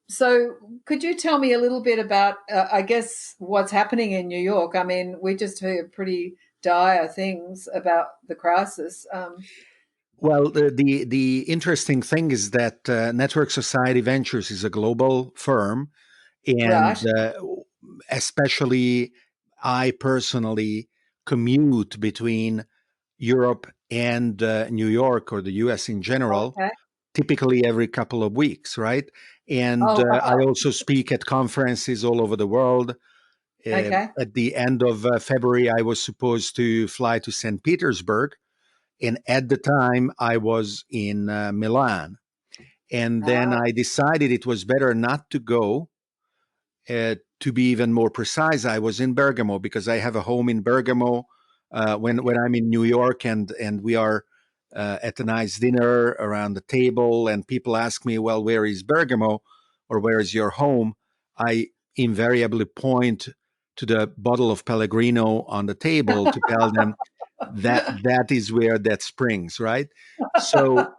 So could you tell me a little bit about, I guess, what's happening in New York? I mean, we just heard pretty dire things about the crisis. Well, the interesting thing is that Network Society Ventures is a global firm, and Right. especially I personally commute between Europe and New York or the US in general, Okay. typically every couple of weeks, right? And Oh, I wow. also speak at conferences all over the world. Okay. At the end of February, I was supposed to fly to St. Petersburg. And at the time, I was in Milan. And then Ah, I decided it was better not to go. To be even more precise, I was in Bergamo because I have a home in Bergamo. When okay. I'm in New York and we are at a nice dinner around the table, and people ask me, "Well, where is Bergamo, or where is your home?" I invariably point to the bottle of Pellegrino on the table to tell them that is where that springs, right? So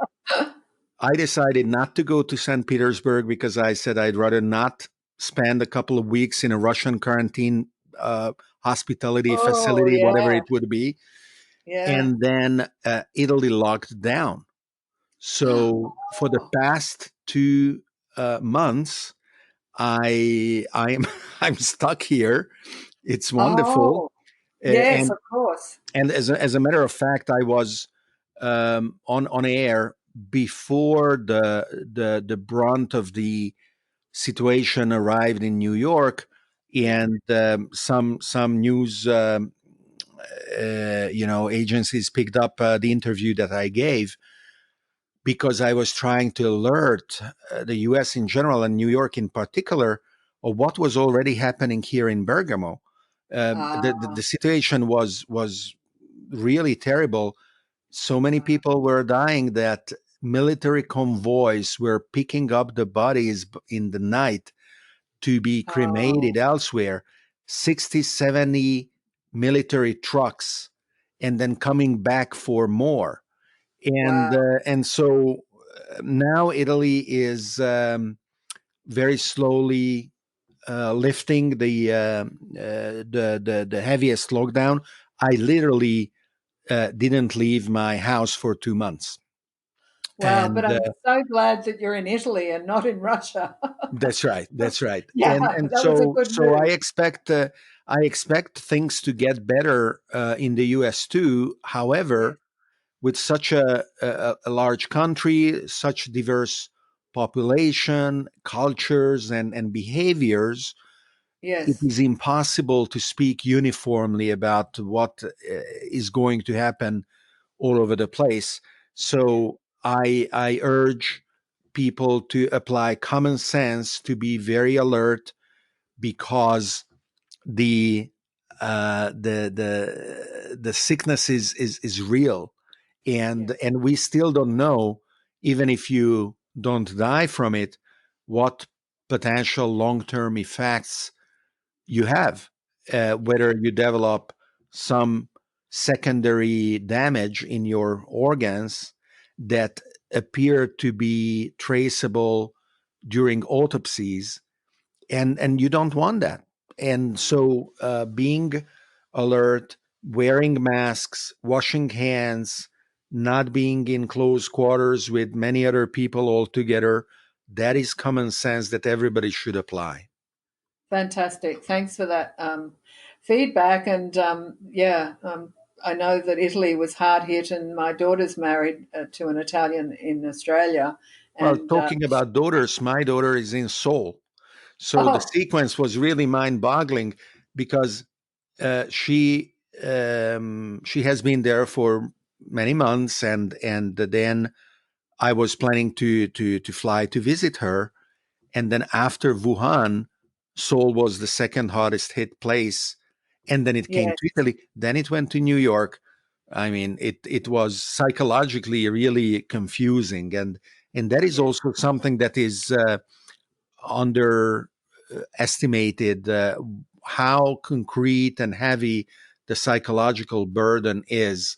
I decided not to go to St. Petersburg because I said I'd rather not spend a couple of weeks in a Russian quarantine hospitality Oh, facility, whatever yeah. it would be. Yeah. And then Italy locked down. So for the Oh, past 2 months, I'm I'm stuck here. It's wonderful, oh, uh, yes, and of course. as a matter of fact, I was on air before the brunt of the situation arrived in New York, Yeah. and some news agencies picked up the interview that I gave because I was trying to alert the U.S. in general and New York in particular of what was already happening here in Bergamo. The Ah, situation was really terrible. So many ah, people were dying that military convoys were picking up the bodies in the night to be oh, cremated elsewhere. 60, 70 military trucks, and then coming back for more. And wow. uh, and so now Italy is very slowly lifting the heaviest lockdown. I literally didn't leave my house for 2 months. Wow. But And I'm so glad that you're in Italy and not in Russia. that's right. That's right. Yeah, And that was a so good so move. I expect things to get better in the U.S. too. Yes, However, with such a large country, such diverse population, cultures, and behaviors, it yes, is impossible to speak uniformly about what is going to happen all over the place. yeah, So I urge people to apply common sense, to be very alert, because the the sickness is real, yes, and we still don't know, even if you don't die from it, what potential long-term effects you have, whether you develop some secondary damage in your organs that appear to be traceable during autopsies, and you don't want that. And so being alert, wearing masks, washing hands, not being in close quarters with many other people all together, that is common sense that everybody should apply. fantastic. Thanks for that feedback. And yeah, I know that Italy was hard hit, and my daughter's married to an Italian in Australia. Well, And talking about daughters, my daughter is in Seoul. So the oh, sequence was really mind-boggling because she has been there for many months, and then I was planning to fly to visit her, and then after Wuhan, Seoul was the second hardest hit place, and then it came yes, to Italy, then it went to New York. I mean, it was psychologically really confusing, and that is yes, also something that is underestimated, how concrete and heavy the psychological burden is,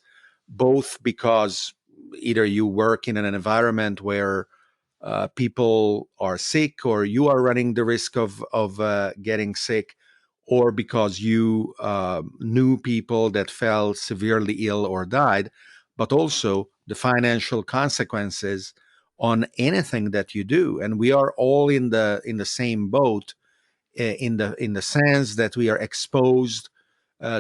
both because either you work in an environment where people are sick, or you are running the risk of getting sick, or because you knew people that fell severely ill or died, but also the financial consequences on anything that you do. And we are all in the same boat, in the sense that we are exposed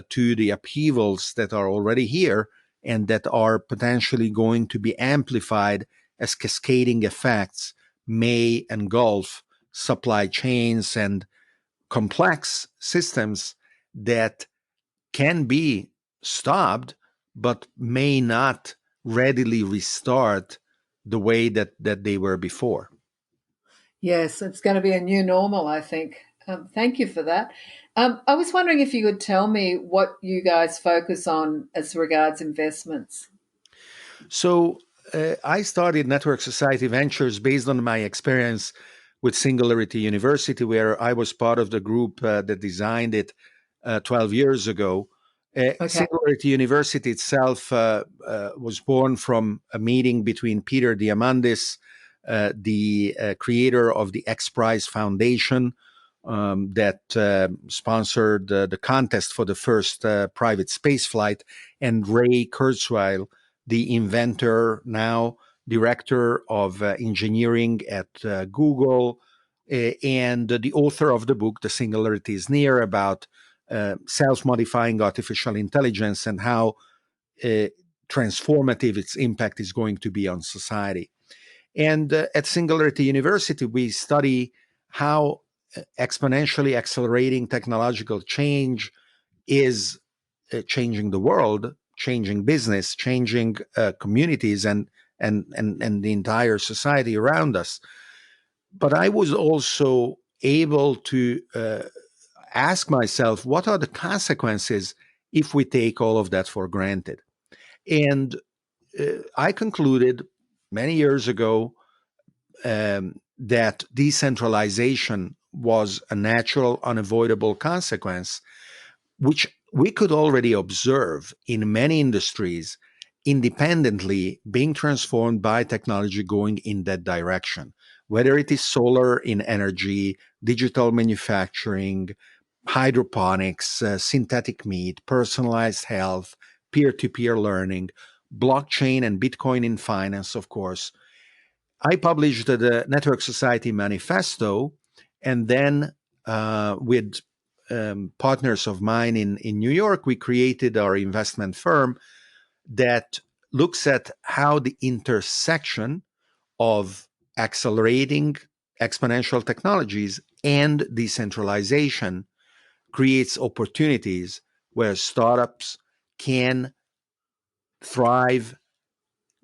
to the upheavals that are already here and that are potentially going to be amplified as cascading effects may engulf supply chains and complex systems that can be stopped but may not readily restart the way that they were before. Yes, it's going to be a new normal, I think. Thank you for that. I was wondering if you could tell me what you guys focus on as regards investments. So I started Network Society Ventures based on my experience with Singularity University, where I was part of the group that designed it 12 years ago. Okay. Singularity University itself was born from a meeting between Peter Diamandis, the creator of the X Prize Foundation, that sponsored the contest for the first private space flight, and Ray Kurzweil, the inventor, now director of engineering at Google, and the author of the book, The Singularity is Near, about self modifying artificial intelligence and how uh, transformative its impact is going to be on society. And at Singularity University, we study how exponentially accelerating technological change is changing the world, changing business, changing communities, and the entire society around us. But I was also able to ask myself, what are the consequences if we take all of that for granted? And I concluded many years ago that decentralization was a natural, unavoidable consequence, which we could already observe in many industries independently being transformed by technology going in that direction, whether it is solar in energy, digital manufacturing, hydroponics, synthetic meat, personalized health, peer to peer learning, blockchain and Bitcoin in finance, of course. I published the Network Society Manifesto, and then with partners of mine in New York, we created our investment firm that looks at how the intersection of accelerating exponential technologies and decentralization creates opportunities where startups can thrive,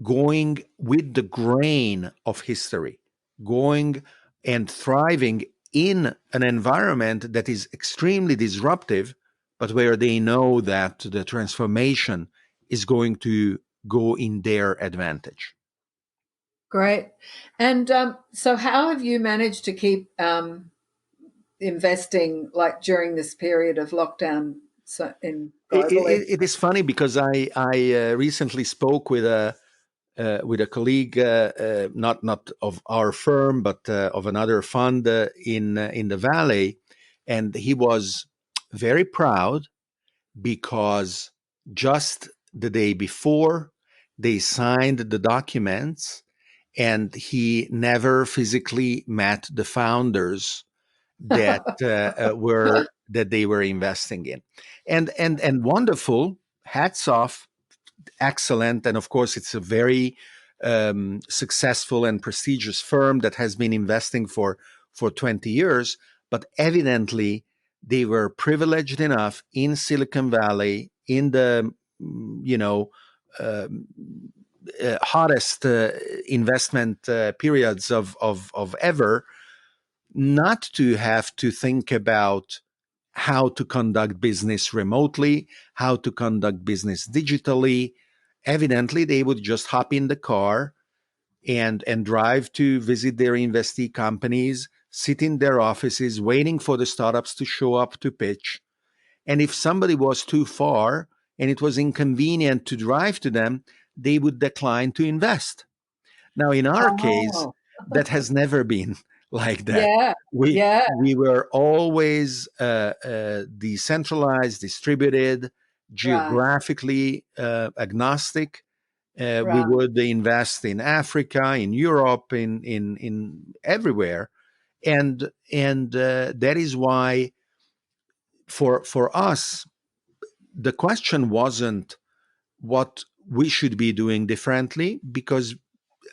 going with the grain of history, going and thriving in an environment that is extremely disruptive, but where they know that the transformation is going to go in their advantage. Great. And so, how have you managed to keep investing like during this period of lockdown so in globally? It is funny because I recently spoke with a colleague, not of our firm, but of another fund in the valley, and he was very proud because just the day before they signed the documents, and he never physically met the founders that were that they were investing in, and wonderful. Hats off, excellent. And of course, it's a very successful and prestigious firm that has been investing for 20 years. But evidently, they were privileged enough in Silicon Valley in the you know um, hottest investment periods of ever, not to have to think about how to conduct business remotely, how to conduct business digitally. Evidently, they would just hop in the car and drive to visit their investee companies, sit in their offices, waiting for the startups to show up to pitch. And if somebody was too far and it was inconvenient to drive to them, they would decline to invest. Now, in our case, Oh. that has never been like that. Yeah, We yeah, we were always decentralized, distributed, right, geographically agnostic. We right, would invest in Africa, in Europe, in everywhere, and that is why for us the question wasn't what we should be doing differently, because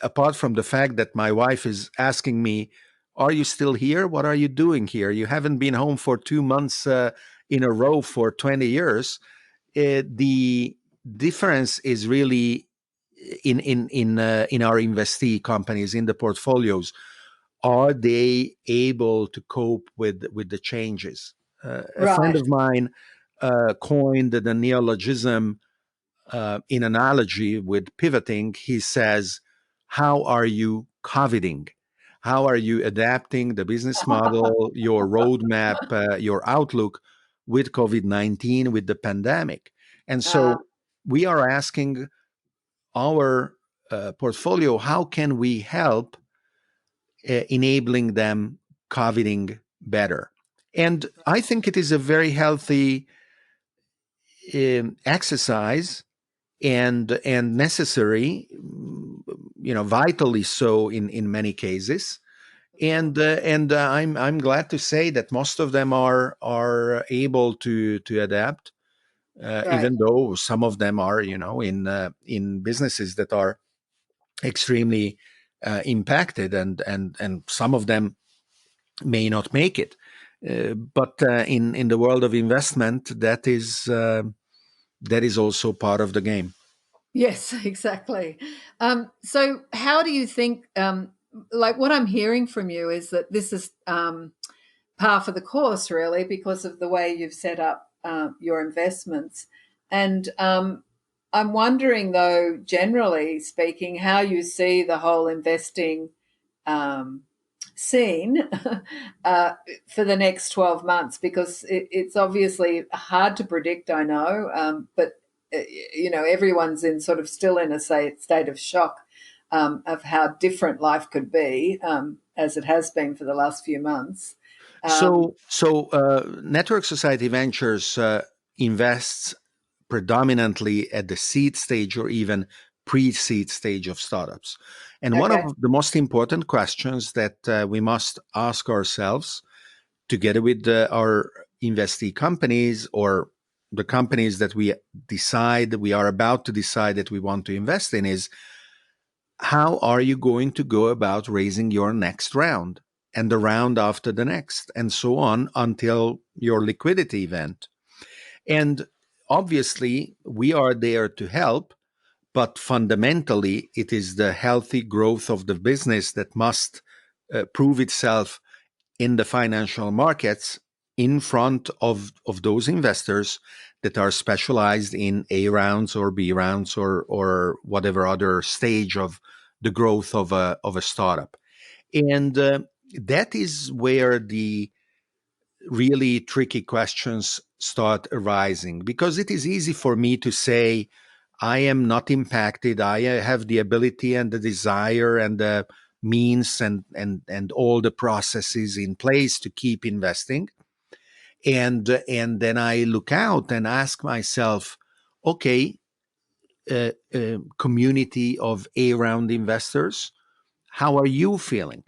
apart from the fact that my wife is asking me, "Are you still here? What are you doing here? You haven't been home for 2 months in a row for 20 years." The difference is really in our investee companies, in the portfolios. Are they able to cope with the changes? A friend right. of mine coined the neologism in analogy with pivoting. He says, "How are you coveting? How are you adapting the business model, your roadmap, your outlook with COVID-19, with the pandemic?" And Uh, so we are asking our portfolio, how can we help enabling them coveting better? And I think it is a very healthy exercise and necessary, vitally so in many cases. And I'm glad to say that most of them are able to adapt, right. even though some of them are in businesses that are extremely impacted, and some of them may not make it. But in the world of investment, that is also part of the game. Yes, exactly. So, how do you think? Like what I'm hearing from you is that this is par for the course, really, because of the way you've set up your investments. And I'm wondering, though, generally speaking, how you see the whole investing um, scene uh, for the next 12 months, because it's obviously hard to predict, I know, but everyone's in sort of still in a state of shock of how different life could be, as it has been for the last few months. Um, Network Society Ventures invests predominantly at the seed stage or even pre-seed stage of startups. And one of okay, the most important questions that we must ask ourselves, together with our investee companies or the companies that we are about to decide that we want to invest in, is how are you going to go about raising your next round and the round after the next, and so on until your liquidity event. And obviously, we are there to help, but fundamentally, it is the healthy growth of the business that must prove itself in the financial markets in front of those investors that are specialized in A rounds or B rounds or whatever other stage of the growth of a startup. And that is where the really tricky questions start arising, because it is easy for me to say, I am not impacted. I have the ability and the desire and the means and all the processes in place to keep investing. And then I look out and ask myself, okay, community of A round investors, how are you feeling?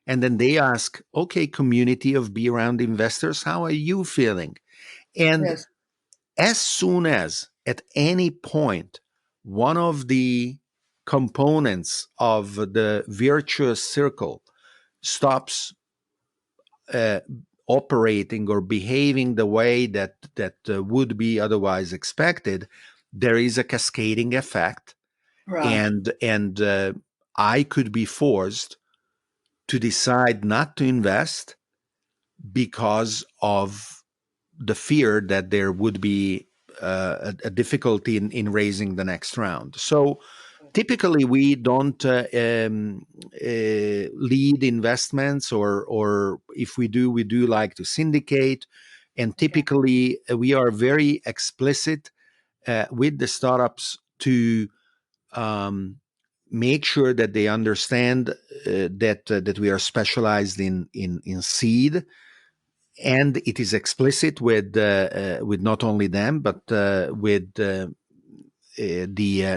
And then they ask, okay, community of B round investors, how are you feeling? And yes, as soon as at any point one of the components of the virtuous circle stops uh, operating or behaving the way that would be otherwise expected, there is a cascading effect, right, and I could be forced to decide not to invest because of the fear that there would be a difficulty in raising the next round. So typically, we don't lead investments, or if we do like to syndicate. And okay, typically, we are very explicit with the startups to um, make sure that they understand that we are specialized in seed, and it is explicit with not only them but with the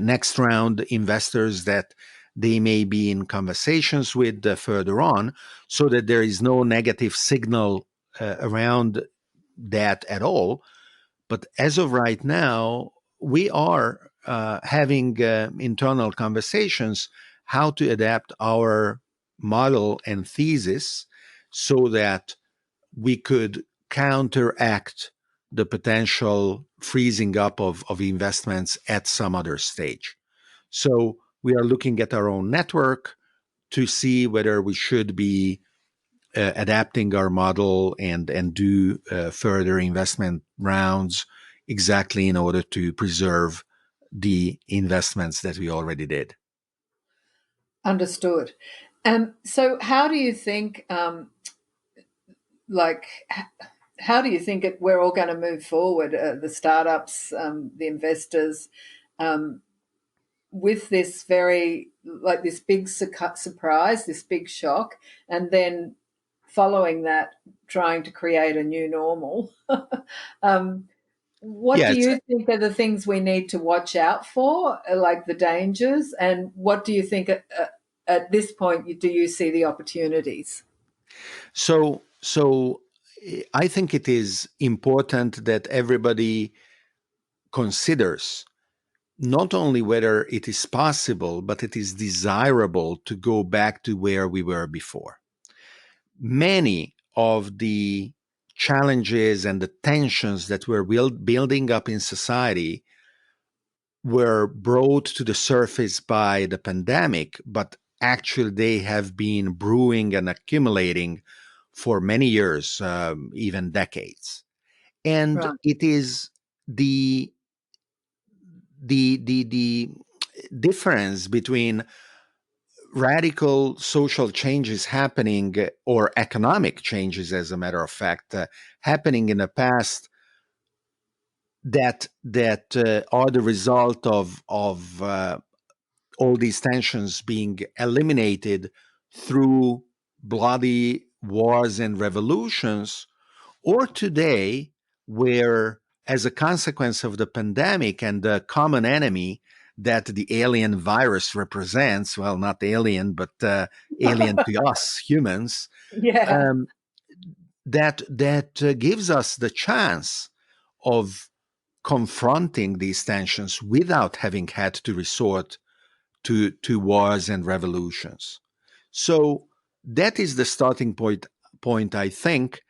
next round investors that they may be in conversations with further on, so that there is no negative signal around that at all. But as of right now, we are having internal conversations how to adapt our model and thesis so that we could counteract the potential freezing up of investments at some other stage. So we are looking at our own network to see whether we should be adapting our model and do further investment rounds exactly in order to preserve the investments that we already did. Understood. So, how do you think, like, how do you think we're all going to move forward? The startups, the investors, um, with this this big surprise, this big shock, and then following that, trying to create a new normal. um, what do Yes. you think are the things we need to watch out for, like the dangers? And what do you think at this point do you see the opportunities? So I think it is important that everybody considers not only whether it is possible, but it is desirable to go back to where we were before. Many of the challenges and the tensions that were building up in society were brought to the surface by the pandemic, but actually they have been brewing and accumulating for many years, even decades. And Right. it is the difference between radical social changes happening or economic changes, as a matter of fact, happening in the past that are the result of all these tensions being eliminated through bloody wars and revolutions, or today, where, as a consequence of the pandemic and the common enemy that the alien virus represents, well, not alien, but alien to us humans, Yeah. um, that gives us the chance of confronting these tensions without having had to resort to wars and revolutions. So that is the starting point, I think.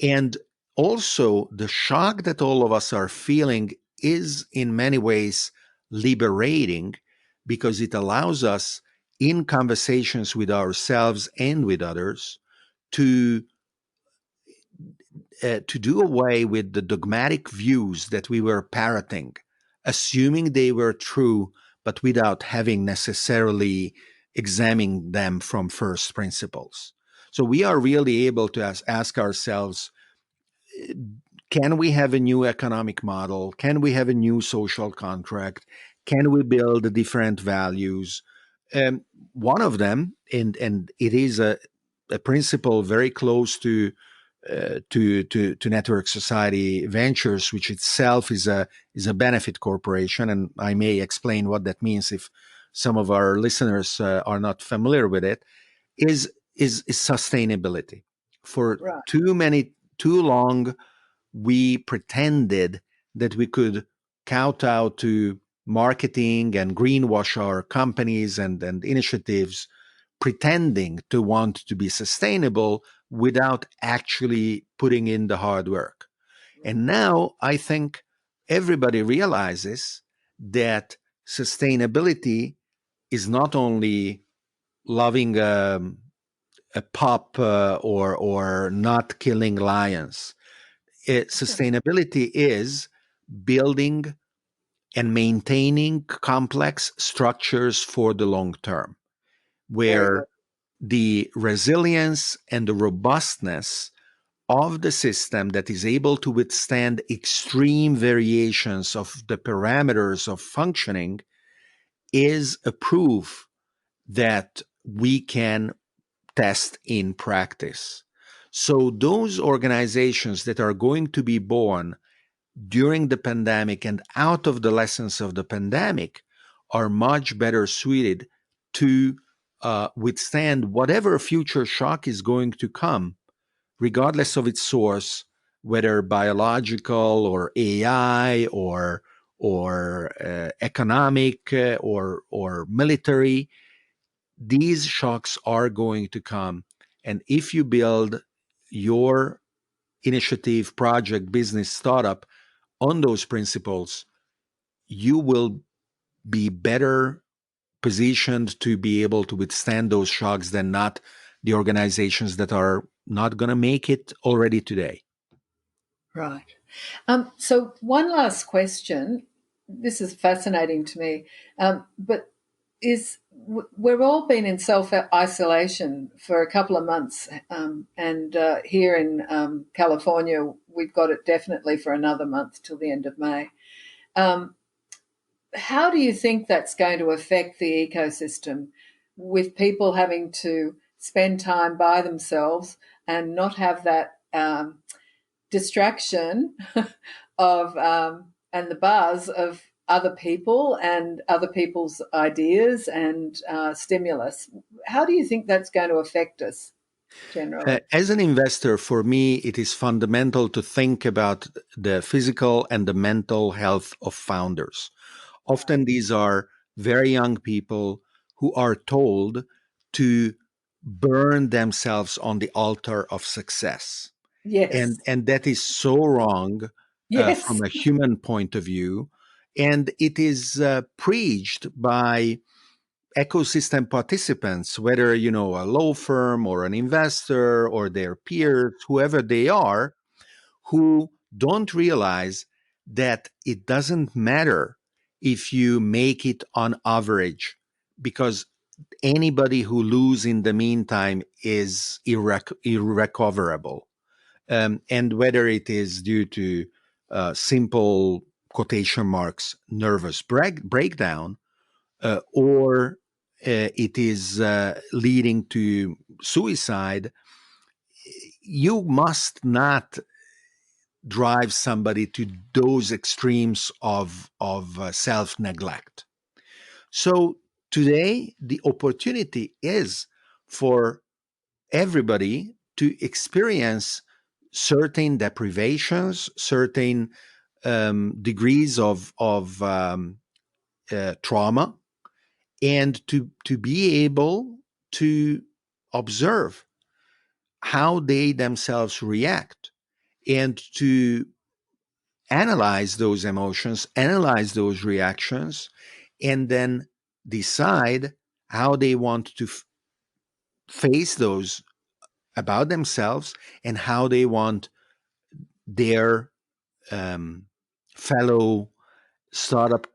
And also, the shock that all of us are feeling is in many ways liberating, because it allows us, in conversations with ourselves and with others, to to do away with the dogmatic views that we were parroting, assuming they were true, but without having necessarily examined them from first principles. So we are really able to ask ourselves, can we have a new economic model? Can we have a new social contract? Can we build different values? Um, One of them, and it is a principle very close to Network Society Ventures, which itself is a benefit corporation, and I may explain what that means if some of our listeners are not familiar with it. Is sustainability. For Right. too long, we pretended that we could kowtow to marketing and greenwash our companies and initiatives, pretending to want to be sustainable without actually putting in the hard work. And now I think everybody realizes that sustainability is not only loving a pup or not killing lions. Sustainability is building and maintaining complex structures for the long term, Very good. where the resilience and the robustness of the system that is able to withstand extreme variations of the parameters of functioning is a proof that we can test in practice. So those organizations that are going to be born during the pandemic and out of the lessons of the pandemic are much better suited to withstand whatever future shock is going to come, regardless of its source, whether biological or AI or economic or military. These shocks are going to come, and if you build your initiative, project, business, startup on those principles, you will be better positioned to be able to withstand those shocks than not the organizations that are not going to make it already today. Right. So, one last question. This is fascinating to me, but we've all been in self isolation for a couple of months, and here in California, we've got it definitely for another month till the end of May. Um, how do you think that's going to affect the ecosystem with people having to spend time by themselves and not have that distraction of and the buzz of other people and other people's ideas and stimulus? How do you think that's going to affect us generally? As an investor, for me, it is fundamental to think about the physical and the mental health of founders. Right. Often these are very young people who are told to burn themselves on the altar of success. Yes. And that is so wrong from Yes. a human point of view. And it is preached by ecosystem participants, whether a law firm or an investor or their peers, whoever they are, who don't realize that it doesn't matter if you make it on average, because anybody who loses in the meantime is irrecoverable. And whether it is due to simple quotation marks nervous breakdown, or it is leading to suicide, you must not drive somebody to those extremes of self neglect. So today, the opportunity is for everybody to experience certain deprivations, certain degrees of trauma, and to be able to observe how they themselves react and to analyze those emotions, analyze those reactions, and then decide how they want to face those about themselves and how they want their um, fellow startup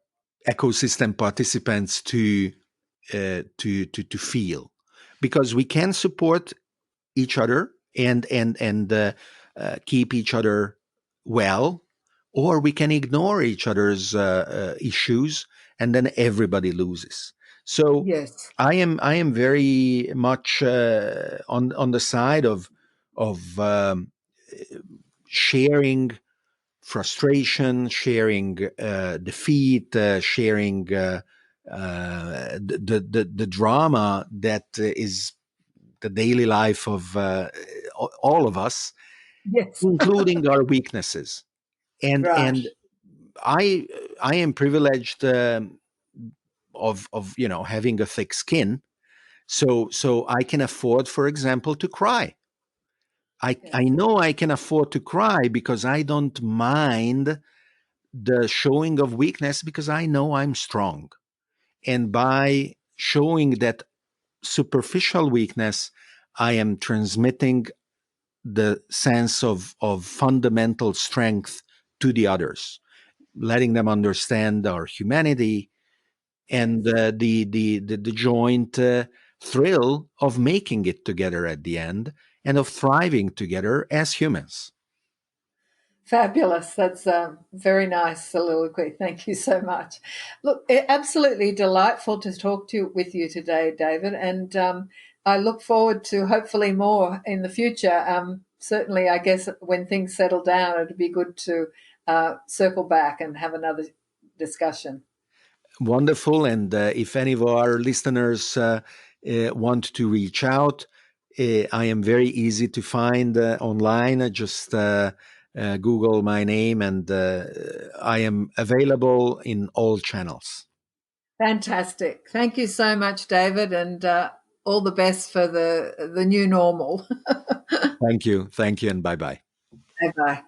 ecosystem participants to feel, because we can support each other and keep each other well, or we can ignore each other's issues, and then everybody loses. So Yes. I am very much on the side of sharing frustration, sharing defeat, sharing the drama that is the daily life of all of us, Yes. including our weaknesses. And Right. and I I am privileged of having a thick skin, so I can afford, for example, to cry. I Yes. know I can afford to cry because I don't mind the showing of weakness, because I know I'm strong. And by showing that superficial weakness, I am transmitting the sense of fundamental strength to the others, letting them understand our humanity and Yes. the joint thrill of making it together at the end and of thriving together as humans. Fabulous. That's a very nice soliloquy. Thank you so much. Look, absolutely delightful to talk to with you today, David, and I look forward to hopefully more in the future. Certainly, I guess when things settle down, it'd be good to circle back and have another discussion. Wonderful. And if any of our listeners want to reach out, I am very easy to find online. Just Google my name, and I am available in all channels. Fantastic. Thank you so much, David, and all the best for the new normal. Thank you. Thank you, and bye bye. Bye bye.